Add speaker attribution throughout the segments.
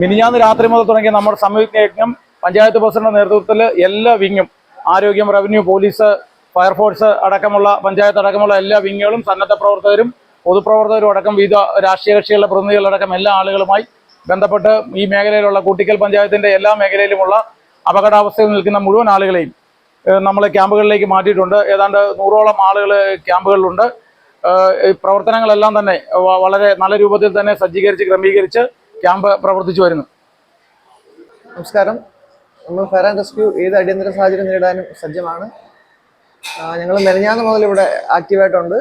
Speaker 1: മിനിഞ്ഞാന്ന് രാത്രി മുതൽ തുടങ്ങിയ നമ്മുടെ സംയുക്ത യജ്ഞം പഞ്ചായത്ത് പ്രസിഡന്റ് നേതൃത്വത്തിൽ എല്ലാ വിങ്ങും ആരോഗ്യം, റവന്യൂ, പോലീസ്, ഫയർഫോഴ്സ് അടക്കമുള്ള പഞ്ചായത്ത് അടക്കമുള്ള എല്ലാ വിങ്ങുകളും സന്നദ്ധ പ്രവർത്തകരും പൊതുപ്രവർത്തകരും അടക്കം വിവിധ രാഷ്ട്രീയ കക്ഷികളുടെ പ്രതിനിധികളടക്കം എല്ലാ ആളുകളുമായി ബന്ധപ്പെട്ട് ഈ മേഖലയിലുള്ള കൂട്ടിക്കൽ പഞ്ചായത്തിൻ്റെ എല്ലാ മേഖലയിലുമുള്ള അപകടാവസ്ഥയിൽ നിൽക്കുന്ന മുഴുവൻ ആളുകളെയും നമ്മൾ ക്യാമ്പുകളിലേക്ക് മാറ്റിയിട്ടുണ്ട്. ഏതാണ്ട് 100ഓളം ആളുകൾ ക്യാമ്പുകളിലുണ്ട്. പ്രവർത്തനങ്ങളെല്ലാം തന്നെ വളരെ നല്ല രൂപത്തിൽ തന്നെ സജ്ജീകരിച്ച് ക്രമീകരിച്ച് ക്യാമ്പ് പ്രവർത്തിച്ചു വരുന്നു.
Speaker 2: നമസ്കാരം. നമ്മൾ ഫയർ ആൻഡ് റെസ്ക്യൂ ഏത് അടിയന്തര സാഹചര്യം നേരിടാനും സജ്ജമാണ്. ഞങ്ങൾ മെനഞ്ഞാന്ന് മുതൽ ഇവിടെ ആക്റ്റീവായിട്ടുണ്ട്.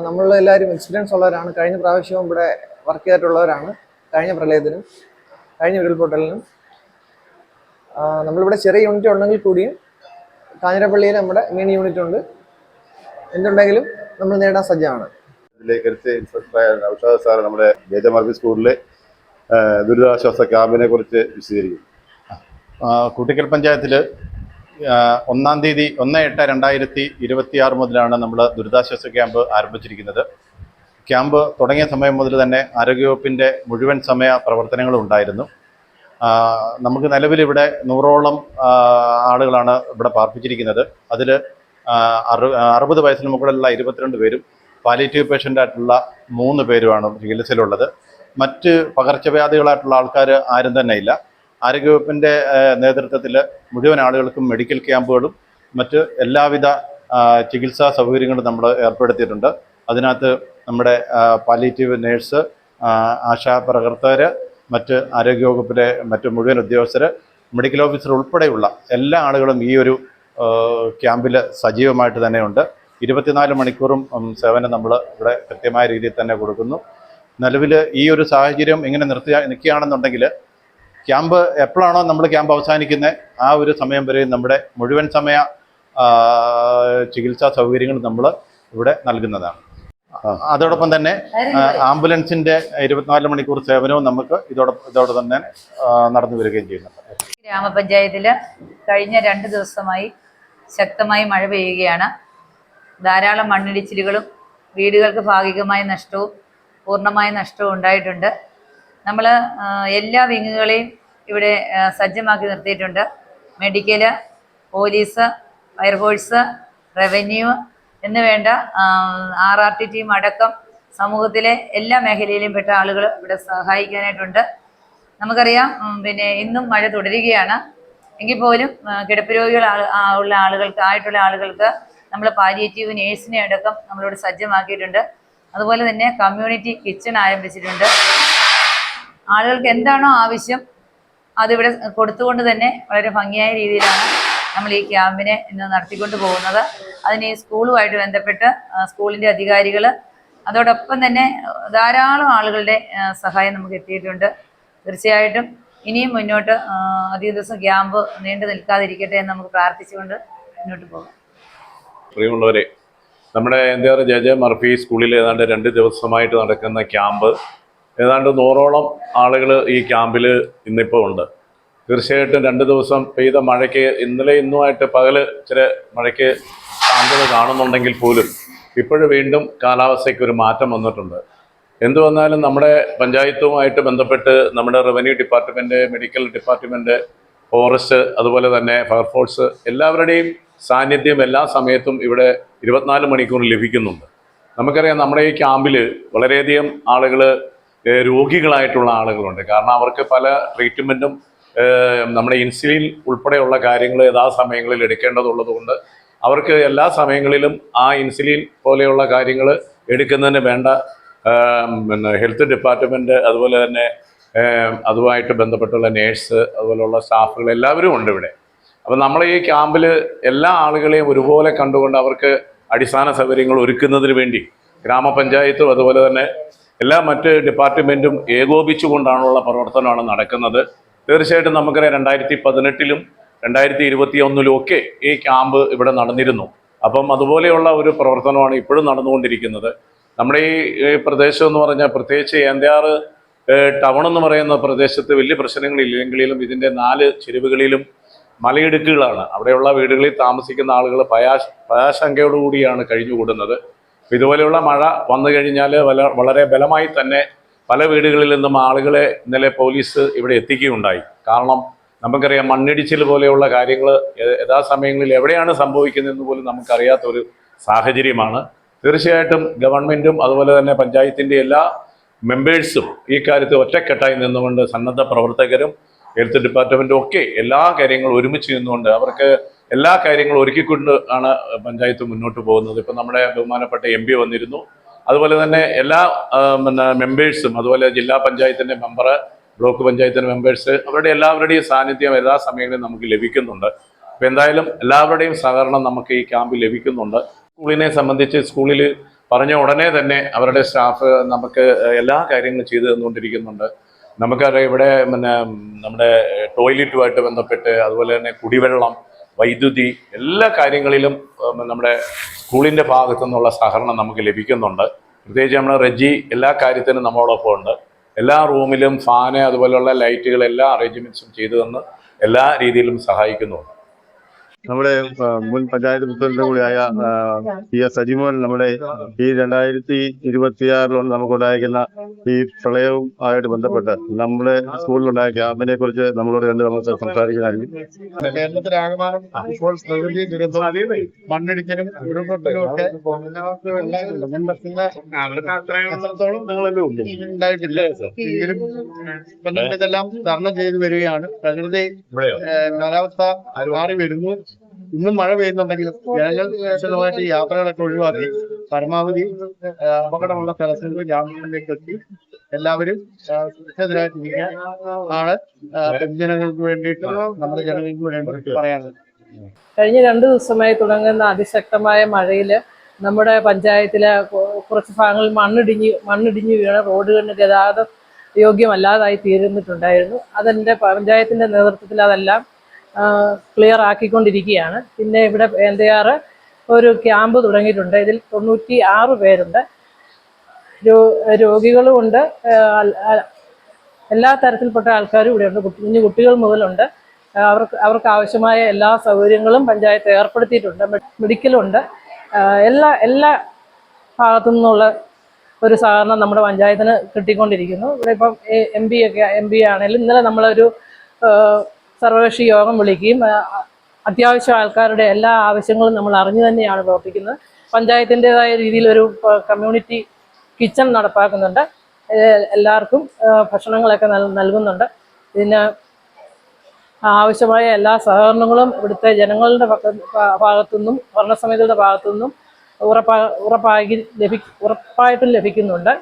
Speaker 2: നമ്മളെല്ലാവരും എക്സ്പീരിയൻസ് ഉള്ളവരാണ്. കഴിഞ്ഞ പ്രാവശ്യവും ഇവിടെ വർക്ക് ചെയ്തിട്ടുള്ളവരാണ്. കഴിഞ്ഞ പ്രളയത്തിനും കഴിഞ്ഞ ഉരുൾപൊട്ടലിനും നമ്മളിവിടെ ചെറിയ യൂണിറ്റ് ഉണ്ടെങ്കിൽ കൂടിയും കാഞ്ഞിരപ്പള്ളിയിൽ നമ്മുടെ മിനി യൂണിറ്റ് ഉണ്ട്. എന്തുണ്ടെങ്കിലും നമ്മൾ നേടാൻ സജ്ജമാണ്.
Speaker 3: ഇതിലേക്ക് ഇൻസ്പെക്ടർ നൗഷാദ് സാർ നമ്മുടെ ജെ.ജെ. സ്കൂളിലെ ദുരിതാശ്വാസ ക്യാമ്പിനെ കുറിച്ച് വിശദീകരിക്കും.
Speaker 4: കൂട്ടിക്കൽ പഞ്ചായത്തിൽ 1-ാം തീയതി 1/8/2026 മുതലാണ് നമ്മൾ ദുരിതാശ്വാസ ക്യാമ്പ് ആരംഭിച്ചിരിക്കുന്നത്. ക്യാമ്പ് തുടങ്ങിയ സമയം മുതൽ തന്നെ ആരോഗ്യവകുപ്പിൻ്റെ മുഴുവൻ സമയ പ്രവർത്തനങ്ങളും ഉണ്ടായിരുന്നു. നമുക്ക് നിലവിൽ ഇവിടെ 100ഓളം ആളുകളാണ് ഇവിടെ പാർപ്പിച്ചിരിക്കുന്നത്. അതിൽ 60 വയസ്സിന് മുകളിലുള്ള 22 പേരും പാലിയേറ്റീവ് പേഷ്യൻ്റായിട്ടുള്ള 3 പേരുമാണ് ചികിത്സയിലുള്ളത്. മറ്റ് പകർച്ചവ്യാധികളായിട്ടുള്ള ആൾക്കാർ ആരും തന്നെ ഇല്ല. ആരോഗ്യവകുപ്പിൻ്റെ നേതൃത്വത്തിൽ മുഴുവൻ ആളുകൾക്കും മെഡിക്കൽ ക്യാമ്പുകളും മറ്റ് എല്ലാവിധ ചികിത്സാ സൗകര്യങ്ങളും നമ്മൾ ഏർപ്പെടുത്തിയിട്ടുണ്ട്. അതിനകത്ത് നമ്മുടെ പാലിയേറ്റീവ് നേഴ്സ്, ആശാപ്രവർത്തകർ, മറ്റ് ആരോഗ്യവകുപ്പിലെ മറ്റ് മുഴുവൻ ഉദ്യോഗസ്ഥർ, മെഡിക്കൽ ഓഫീസർ ഉൾപ്പെടെയുള്ള എല്ലാ ആളുകളും ഈ ഒരു ക്യാമ്പിൽ സജീവമായിട്ട് തന്നെയുണ്ട്. 24 മണിക്കൂറും സേവനം നമ്മൾ ഇവിടെ കൃത്യമായ രീതിയിൽ തന്നെ കൊടുക്കുന്നു. നിലവിൽ ഈ ഒരു സാഹചര്യം ഇങ്ങനെ നിൽക്കുകയാണെന്നുണ്ടെങ്കിൽ ക്യാമ്പ് എപ്പോഴാണോ നമ്മൾ ക്യാമ്പ് അവസാനിക്കുന്നത് ആ ഒരു സമയം വരെ നമ്മുടെ മുഴുവൻ സമയ ചികിത്സാ സൗകര്യങ്ങൾ നമ്മൾ ഇവിടെ നൽകുന്നതാണ്. അതോടൊപ്പം തന്നെ ആംബുലൻസിൻ്റെ 24 മണിക്കൂർ സേവനവും നമുക്ക് ഇതോടെ തന്നെ നടന്നു വരികയും ചെയ്യുന്നുണ്ട്.
Speaker 5: ഗ്രാമപഞ്ചായത്തിൽ കഴിഞ്ഞ 2 ദിവസമായി ശക്തമായി മഴ പെയ്യുകയാണ്. ധാരാളം മണ്ണിടിച്ചിലുകളും വീടുകൾക്ക് ഭാഗികമായ നഷ്ടവും പൂർണ്ണമായ നഷ്ടവും ഉണ്ടായിട്ടുണ്ട്. നമ്മൾ എല്ലാ വിങ്ങുകളെയും ഇവിടെ സജ്ജമാക്കി നിർത്തിയിട്ടുണ്ട്. മെഡിക്കല്, പോലീസ്, ഫയർഫോഴ്സ്, റവന്യൂ എന്ന് വേണ്ട RRT ടീം അടക്കം സമൂഹത്തിലെ എല്ലാ മേഖലയിലും പെട്ട ആളുകൾ ഇവിടെ സഹായിക്കാനായിട്ടുണ്ട്. നമുക്കറിയാം, ഇന്നും മഴ തുടരുകയാണ്. എങ്കിൽ പോലും കിടപ്പ് രോഗികൾ ഉള്ള ആളുകൾക്ക് നമ്മൾ പാലിയേറ്റീവ് നേഴ്സിനെ അടക്കം നമ്മളിവിടെ സജ്ജമാക്കിയിട്ടുണ്ട്. അതുപോലെ തന്നെ കമ്മ്യൂണിറ്റി കിച്ചൺ ആരംഭിച്ചിട്ടുണ്ട്. ആളുകൾക്ക് എന്താണോ ആവശ്യം അതിവിടെ കൊടുത്തുകൊണ്ട് തന്നെ വളരെ ഭംഗിയായ രീതിയിലാണ് നമ്മൾ ഈ ക്യാമ്പിനെ ഇന്ന് നടത്തിക്കൊണ്ട് പോകുന്നത്. അതിന് ഈ സ്കൂളുമായിട്ട് ബന്ധപ്പെട്ട് സ്കൂളിൻ്റെ അധികാരികൾ, അതോടൊപ്പം തന്നെ ധാരാളം ആളുകളുടെ സഹായം നമുക്ക് എത്തിയിട്ടുണ്ട്. തീർച്ചയായിട്ടും ഇനിയും മുന്നോട്ട് അധിക ദിവസം ക്യാമ്പ് നീണ്ടു നിൽക്കാതിരിക്കട്ടെ എന്ന് നമുക്ക് പ്രാർത്ഥിച്ചുകൊണ്ട് മുന്നോട്ട് പോകാം.
Speaker 3: പ്രിയമുള്ളവരെ, നമ്മുടെ എൻആർ ജെ.ജെ. മർഫി സ്കൂളിൽ ഏതാണ്ട് 2 ദിവസമായിട്ട് നടക്കുന്ന ക്യാമ്പ് ഏതാണ്ട് 100ഓളം ആളുകൾ ഈ ക്യാമ്പിൽ ഇന്നിപ്പോൾ ഉണ്ട്. തീർച്ചയായിട്ടും 2 ദിവസം പെയ്ത മഴയ്ക്ക് ഇന്നലെ ഇന്നുമായിട്ട് പകൽ ചില മഴയ്ക്ക് സാധ്യത കാണുന്നുണ്ടെങ്കിൽ പോലും ഇപ്പോഴും വീണ്ടും കാലാവസ്ഥയ്ക്ക് ഒരു മാറ്റം വന്നിട്ടുണ്ട്. എന്തു വന്നാലും നമ്മുടെ പഞ്ചായത്തുമായിട്ട് ബന്ധപ്പെട്ട് നമ്മുടെ revenue department, medical department, forest, അതുപോലെ തന്നെ ഫയർഫോഴ്സ് എല്ലാവരുടെയും സാന്നിധ്യം എല്ലാ സമയത്തും ഇവിടെ 24 മണിക്കൂർ ലഭിക്കുന്നുണ്ട്. നമുക്കറിയാം, നമ്മുടെ ഈ ക്യാമ്പിൽ വളരെയധികം ആളുകൾ രോഗികളായിട്ടുള്ള ആളുകളുണ്ട്. കാരണം അവർക്ക് പല ട്രീറ്റ്മെൻറ്റും നമ്മുടെ ഇൻസുലിൻ ഉൾപ്പെടെയുള്ള കാര്യങ്ങൾ യഥാസമയങ്ങളിൽ എടുക്കേണ്ടതുള്ളത് കൊണ്ട് അവർക്ക് എല്ലാ സമയങ്ങളിലും ആ ഇൻസുലിൻ പോലെയുള്ള കാര്യങ്ങൾ എടുക്കുന്നതിന് വേണ്ട ഹെൽത്ത് ഡിപ്പാർട്ട്മെൻറ്റ്, അതുപോലെ തന്നെ അതുമായിട്ട് ബന്ധപ്പെട്ടുള്ള നേഴ്സ്, അതുപോലെയുള്ള സ്റ്റാഫുകൾ എല്ലാവരും ഉണ്ട് ഇവിടെ. അപ്പം നമ്മൾ ഈ ക്യാമ്പിൽ എല്ലാ ആളുകളെയും ഒരുപോലെ കണ്ടുകൊണ്ട് അവർക്ക് അടിസ്ഥാന സൗകര്യങ്ങൾ ഒരുക്കുന്നതിന് വേണ്ടി ഗ്രാമപഞ്ചായത്തും അതുപോലെ തന്നെ എല്ലാ മറ്റ് ഡിപ്പാർട്ട്മെൻറ്റും ഏകോപിച്ചുകൊണ്ടാണുള്ള പ്രവർത്തനമാണ് നടക്കുന്നത്. തീർച്ചയായിട്ടും നമുക്കറിയാം, 2018-ലും 2021-ലും ഒക്കെ ഈ ക്യാമ്പ് ഇവിടെ നടന്നിരുന്നു. അപ്പം അതുപോലെയുള്ള ഒരു പ്രവർത്തനമാണ് ഇപ്പോഴും നടന്നുകൊണ്ടിരിക്കുന്നത്. നമ്മുടെ ഈ പ്രദേശം എന്ന് പറഞ്ഞാൽ, പ്രത്യേകിച്ച് എൻആർ ടൗൺ എന്ന് പറയുന്ന പ്രദേശത്ത് വലിയ പ്രശ്നങ്ങളില്ലെങ്കിലും ഇതിൻ്റെ 4 ചെരുവുകളിലും മലയിടുക്കുകളാണ്. അവിടെയുള്ള വീടുകളിൽ താമസിക്കുന്ന ആളുകൾ ഭയാശങ്കയോടുകൂടിയാണ് കഴിഞ്ഞുകൂടുന്നത്. ഇതുപോലെയുള്ള മഴ വന്നു കഴിഞ്ഞാൽ വളരെ ബലമായി തന്നെ പല വീടുകളിൽ നിന്നും ആളുകളെ ഇന്നലെ പോലീസ് ഇവിടെ എത്തിക്കുകയുണ്ടായി. കാരണം നമുക്കറിയാം, മണ്ണിടിച്ചിൽ പോലെയുള്ള കാര്യങ്ങൾ യഥാസമയങ്ങളിൽ എവിടെയാണ് സംഭവിക്കുന്നതെന്ന് പോലും നമുക്കറിയാത്ത ഒരു സാഹചര്യമാണ്. തീർച്ചയായിട്ടും ഗവൺമെൻറ്റും അതുപോലെ തന്നെ പഞ്ചായത്തിൻ്റെ എല്ലാ മെമ്പേഴ്സും ഈ കാര്യത്തിൽ ഒറ്റക്കെട്ടായി നിന്നുകൊണ്ട്, സന്നദ്ധ പ്രവർത്തകരും ഹെൽത്ത് ഡിപ്പാർട്ട്മെൻറ്റും ഒക്കെ എല്ലാ കാര്യങ്ങളും ഒരുമിച്ച് നിന്നുകൊണ്ട് അവർക്ക് എല്ലാ കാര്യങ്ങളും ഒരുക്കിക്കൊണ്ട് ആണ് പഞ്ചായത്ത് മുന്നോട്ട് പോകുന്നത്. ഇപ്പം നമ്മുടെ ബഹുമാനപ്പെട്ട MP വന്നിരുന്നു. അതുപോലെ തന്നെ എല്ലാ മെമ്പേഴ്സും, അതുപോലെ ജില്ലാ പഞ്ചായത്തിൻ്റെ മെമ്പർ, ബ്ലോക്ക് പഞ്ചായത്തിൻ്റെ മെമ്പേഴ്സ്, അവരുടെ എല്ലാവരുടെയും സാന്നിധ്യം എല്ലാ സമയങ്ങളിലും നമുക്ക് ലഭിക്കുന്നുണ്ട്. അപ്പോൾ എന്തായാലും എല്ലാവരുടെയും സഹകരണം നമുക്ക് ഈ ക്യാമ്പിൽ ലഭിക്കുന്നുണ്ട്. സ്കൂളിനെ സംബന്ധിച്ച് സ്കൂളിൽ പറഞ്ഞ ഉടനെ തന്നെ അവരുടെ സ്റ്റാഫ് നമുക്ക് എല്ലാ കാര്യങ്ങളും ചെയ്തു തന്നുകൊണ്ടിരിക്കുന്നുണ്ട്. നമുക്കറിയാം, ഇവിടെ നമ്മുടെ ടോയ്ലറ്റുമായിട്ട് ബന്ധപ്പെട്ട്, അതുപോലെ തന്നെ കുടിവെള്ളം, വൈദ്യുതി, എല്ലാ കാര്യങ്ങളിലും നമ്മുടെ സ്കൂളിൻ്റെ ഭാഗത്തു നിന്നുള്ള സഹകരണം നമുക്ക് ലഭിക്കുന്നുണ്ട്. പ്രത്യേകിച്ച് നമ്മുടെ റെജി എല്ലാ കാര്യത്തിനും നമ്മളോടൊപ്പം ഉണ്ട്. എല്ലാ റൂമിലും ഫാന്, അതുപോലെയുള്ള ലൈറ്റുകൾ, എല്ലാ അറേഞ്ച്മെൻറ്റ്സും ചെയ്തു തന്ന് എല്ലാ രീതിയിലും സഹായിക്കുന്നുണ്ട്.
Speaker 6: നമ്മുടെ മുൻ പഞ്ചായത്ത് പ്രസിഡന്റ് കൂടിയായ PS സജിമോൻ നമ്മുടെ ഈ 2026 നമുക്കുണ്ടായിരിക്കുന്ന ഈ പ്രളയവും ആയിട്ട് ബന്ധപ്പെട്ട് നമ്മുടെ സ്കൂളിലുണ്ടായ ക്യാമ്പിനെ കുറിച്ച് നമ്മളോട് നമുക്ക് സംസാരിക്കാനായിരുന്നു. കേരളത്തിലാകമാനം ഇപ്പോൾ പ്രകൃതി ദുരന്തവും മണ്ണിടിക്കലും ഉരുൾപൊട്ടലും ഒക്കെ അത്രത്തോളം ഉണ്ടായിട്ടില്ല. എങ്കിലും ഇതെല്ലാം തരണം ചെയ്തു വരികയാണ്. പ്രകൃതി കാലാവസ്ഥ മാറി വരുന്നു. ഇന്നും മഴ പെയ്യുന്നുണ്ടെങ്കിലും ജനങ്ങൾ സുരക്ഷിതമായിട്ട് ഈ യാത്രകളൊക്കെ ഒഴിവാക്കി പരമാവധി അപകടമുള്ള സ്ഥലങ്ങളിൽ ഗ്രാമങ്ങളിലേക്ക് എത്തി എല്ലാവരും സുരക്ഷിതരായിട്ടിരിക്കാൻ ആണ് പൊതുജനങ്ങൾക്ക് വേണ്ടിയിട്ട്, നമ്മുടെ ജനങ്ങൾക്ക് വേണ്ടി പറയാനുള്ളത്.
Speaker 7: കഴിഞ്ഞ 2 ദിവസമായി തുടങ്ങുന്ന അതിശക്തമായ മഴയിൽ നമ്മുടെ പഞ്ചായത്തിലെ കുറച്ച് ഭാഗങ്ങളിൽ മണ്ണിടിഞ്ഞ് വീണ് റോഡുകളിന് ഗതാഗതം യോഗ്യമല്ലാതായി തീർന്നിട്ടുണ്ടായിരുന്നു. അതെൻ്റെ പഞ്ചായത്തിൻ്റെ നേതൃത്വത്തിൽ അതെല്ലാം ക്ലിയർ ആക്കിക്കൊണ്ടിരിക്കുകയാണ്. പിന്നെ ഇവിടെ NDR ഒരു ക്യാമ്പ് തുടങ്ങിയിട്ടുണ്ട്. ഇതിൽ 96 പേരുണ്ട്. രോഗികളുമുണ്ട്, എല്ലാ തരത്തിൽപ്പെട്ട ആൾക്കാരും ഇവിടെയുണ്ട്. കുഞ്ഞു കുട്ടികൾ മുതലുണ്ട്. അവർക്ക് ആവശ്യമായ എല്ലാ സൗകര്യങ്ങളും പഞ്ചായത്ത് ഏർപ്പെടുത്തിയിട്ടുണ്ട്. മെഡിക്കലുണ്ട്. എല്ലാ ഭാഗത്തു നിന്നുള്ള ഒരു സഹകരണം നമ്മുടെ പഞ്ചായത്തിന് കിട്ടിക്കൊണ്ടിരിക്കുന്നു. ഇവിടെ ഇപ്പം MP ആണെങ്കിലും ഇന്നലെ നമ്മളൊരു സർവകക്ഷി യോഗം വിളിക്കുകയും അത്യാവശ്യം ആൾക്കാരുടെ എല്ലാ ആവശ്യങ്ങളും നമ്മൾ അറിഞ്ഞു തന്നെയാണ് പ്രവർത്തിക്കുന്നത്. പഞ്ചായത്തിൻ്റെതായ രീതിയിലൊരു കമ്മ്യൂണിറ്റി കിച്ചൺ നടപ്പാക്കുന്നുണ്ട്. എല്ലാവർക്കും ഭക്ഷണങ്ങളൊക്കെ നൽകുന്നുണ്ട്. ഇതിന് ആവശ്യമായ എല്ലാ സഹകരണങ്ങളും ഇവിടുത്തെ ജനങ്ങളുടെ ഭാഗത്തുനിന്നും ഭരണസമിതിയുടെ ഭാഗത്തുനിന്നും ഉറപ്പായിട്ടും ലഭിക്കുന്നുണ്ട്.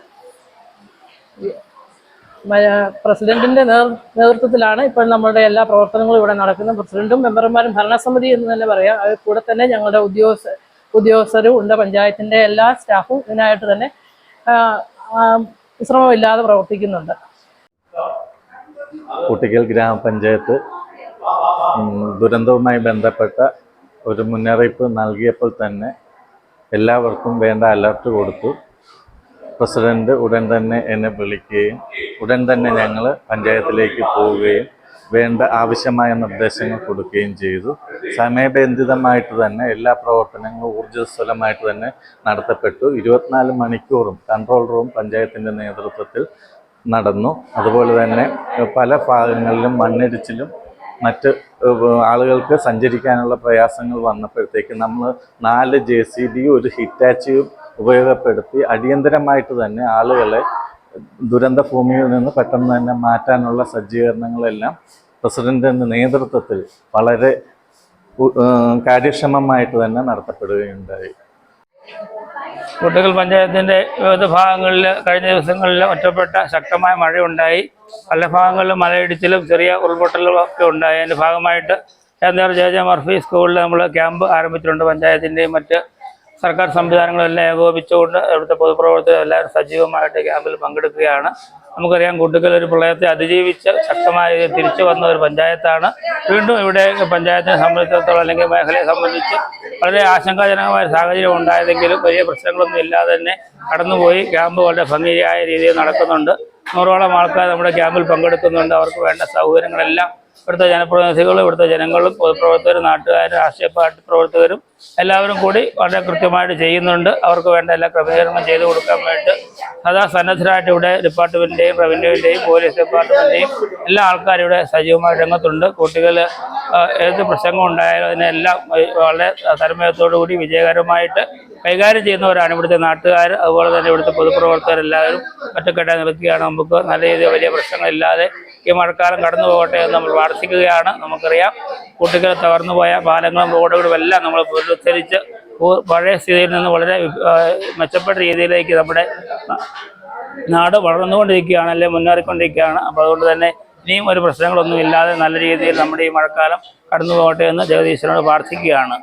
Speaker 7: പ്രസിഡന്റിന്റെ നേതൃത്വത്തിലാണ് ഇപ്പോൾ നമ്മുടെ എല്ലാ പ്രവർത്തനങ്ങളും ഇവിടെ നടക്കുന്നത്. പ്രസിഡന്റും മെമ്പർമാരും ഭരണസമിതി എന്ന് തന്നെ പറയാം. അത് കൂടെ തന്നെ ഞങ്ങളുടെ ഉദ്യോഗസ്ഥരും ഉണ്ട്. പഞ്ചായത്തിന്റെ എല്ലാ സ്റ്റാഫും ഇതിനായിട്ട് തന്നെ വിശ്രമമില്ലാതെ പ്രവർത്തിക്കുന്നുണ്ട്.
Speaker 8: കുട്ടിക്കൽ ഗ്രാമപഞ്ചായത്ത് ദുരന്തവുമായി ബന്ധപ്പെട്ട ഒരു മുന്നറിയിപ്പ് നൽകിയപ്പോൾ തന്നെ എല്ലാവർക്കും വേണ്ട അലർട്ട് കൊടുത്തു. പ്രസിഡന്റ് ഉടൻ തന്നെ എന്നെ വിളിക്കുകയും ഉടൻ തന്നെ ഞങ്ങൾ പഞ്ചായത്തിലേക്ക് പോവുകയും വേണ്ട ആവശ്യമായ നിർദ്ദേശങ്ങൾ കൊടുക്കുകയും ചെയ്തു. സമയബന്ധിതമായിട്ട് തന്നെ എല്ലാ പ്രവർത്തനങ്ങളും ഊർജ്ജസ്വലമായിട്ട് തന്നെ നടത്തപ്പെട്ടു. 24 മണിക്കൂറും കൺട്രോൾ റൂം പഞ്ചായത്തിൻ്റെ നേതൃത്വത്തിൽ നടന്നു. അതുപോലെ തന്നെ പല ഭാഗങ്ങളിലും മണ്ണിടിച്ചിലും മറ്റ് ആളുകൾക്ക് സഞ്ചരിക്കാനുള്ള പ്രയാസങ്ങൾ വന്നപ്പോഴത്തേക്ക് നമ്മൾ 4 JCB ഒരു ഹിറ്റാച്ചിയും ഉപയോഗപ്പെടുത്തി അടിയന്തരമായിട്ട് തന്നെ ആളുകളെ ദുരന്ത ഭൂമിയിൽ നിന്ന് പെട്ടെന്ന് തന്നെ മാറ്റാനുള്ള സജ്ജീകരണങ്ങളെല്ലാം പ്രസിഡന്റിൻ്റെ നേതൃത്വത്തിൽ വളരെ കാര്യക്ഷമമായിട്ട് തന്നെ നടത്തപ്പെടുകയുണ്ടായി.
Speaker 9: കുട്ടിക്കൽ പഞ്ചായത്തിൻ്റെ വിവിധ ഭാഗങ്ങളിൽ കഴിഞ്ഞ ദിവസങ്ങളിൽ ഒറ്റപ്പെട്ട ശക്തമായ മഴയുണ്ടായി. പല ഭാഗങ്ങളിലും മലയിടിച്ചിലും ചെറിയ ഉരുൾപൊട്ടലും ഒക്കെ ഉണ്ടായി. അതിൻ്റെ ഭാഗമായിട്ട് JJ മർഫി സ്കൂളിൽ നമ്മൾ ക്യാമ്പ് ആരംഭിച്ചിട്ടുണ്ട്. പഞ്ചായത്തിൻ്റെയും മറ്റ് സർക്കാർ സംവിധാനങ്ങളെല്ലാം ഏകോപിച്ചുകൊണ്ട് ഇവിടുത്തെ പൊതുപ്രവർത്തകർ എല്ലാവരും സജീവമായിട്ട് ക്യാമ്പിൽ പങ്കെടുക്കുകയാണ്. നമുക്കറിയാം, കുട്ടിക്കൽ ഒരു പ്രളയത്തെ അതിജീവിച്ച് ശക്തമായ രീതിയിൽ തിരിച്ചു വന്ന ഒരു പഞ്ചായത്താണ്. വീണ്ടും ഇവിടെ പഞ്ചായത്തിനെ സംബന്ധിച്ചിടത്തോളം അല്ലെങ്കിൽ മേഖലയെ സംബന്ധിച്ച് വളരെ ആശങ്കാജനകമായ സാഹചര്യം ഉണ്ടായതെങ്കിലും വലിയ പ്രശ്നങ്ങളൊന്നും ഇല്ലാതെ തന്നെ കടന്നുപോയി. ക്യാമ്പ് വളരെ ഭംഗിയായ രീതിയിൽ നടക്കുന്നുണ്ട്. 100ഓളം ആൾക്കാർ നമ്മുടെ ക്യാമ്പിൽ പങ്കെടുക്കുന്നുണ്ട്. അവർക്ക് വേണ്ട സൗകര്യങ്ങളെല്ലാം ഇവിടുത്തെ ജനപ്രതിനിധികളും ഇവിടുത്തെ ജനങ്ങളും പൊതുപ്രവർത്തകരും നാട്ടുകാരും രാഷ്ട്രീയ പാർട്ടി പ്രവർത്തകരും എല്ലാവരും കൂടി വളരെ കൃത്യമായിട്ട് ചെയ്യുന്നുണ്ട്. അവർക്ക് വേണ്ട എല്ലാ ക്രമീകരണം ചെയ്തു കൊടുക്കാൻ വേണ്ടി സദാ സന്നദ്ധരായിട്ട് ഇവിടെ ഡിപ്പാർട്ട്മെൻറ്റിൻ്റെയും റവന്യൂവിൻ്റെയും പോലീസ് ഡിപ്പാർട്ട്മെൻറ്റിൻ്റെയും എല്ലാ ആൾക്കാരും ഇവിടെ സജീവമായി രംഗത്തുണ്ട്. കുട്ടികൾ ഏത് പ്രസംഗം ഉണ്ടായാലും അതിനെല്ലാം വളരെ തന്മയത്തോടു കൂടി വിജയകരമായിട്ട് കൈകാര്യം ചെയ്യുന്നവരാണ് ഇവിടുത്തെ നാട്ടുകാർ. അതുപോലെ തന്നെ ഇവിടുത്തെ പൊതുപ്രവർത്തകരെല്ലാവരും ഒറ്റക്കെട്ടായി നിൽക്കുകയാണ്. നമുക്ക് നല്ല രീതിയിൽ വലിയ പ്രശ്നങ്ങളില്ലാതെ ഈ മഴക്കാലം കടന്നു പോകട്ടെ എന്ന് നമ്മൾ പ്രാർത്ഥിക്കുകയാണ്. നമുക്കറിയാം കുട്ടികൾ തകർന്നുപോയ പാലങ്ങളും റോഡുകളും എല്ലാം നമ്മൾ പുനരുദ്ധരിച്ച് പഴയ സ്ഥിതിയിൽ നിന്ന് വളരെ മെച്ചപ്പെട്ട രീതിയിലേക്ക് നമ്മുടെ നാട് വളർന്നുകൊണ്ടിരിക്കുകയാണ്, അല്ലെങ്കിൽ മുന്നേറിക്കൊണ്ടിരിക്കുകയാണ്. അപ്പോൾ അതുകൊണ്ട് തന്നെ ഇനിയും ഒരു പ്രശ്നങ്ങളൊന്നും ഇല്ലാതെ നല്ല രീതിയിൽ നമ്മുടെ ഈ മഴക്കാലം കടന്നു പോകട്ടെ എന്ന് ജഗദീശ്വരനോട് പ്രാർത്ഥിക്കുകയാണ്.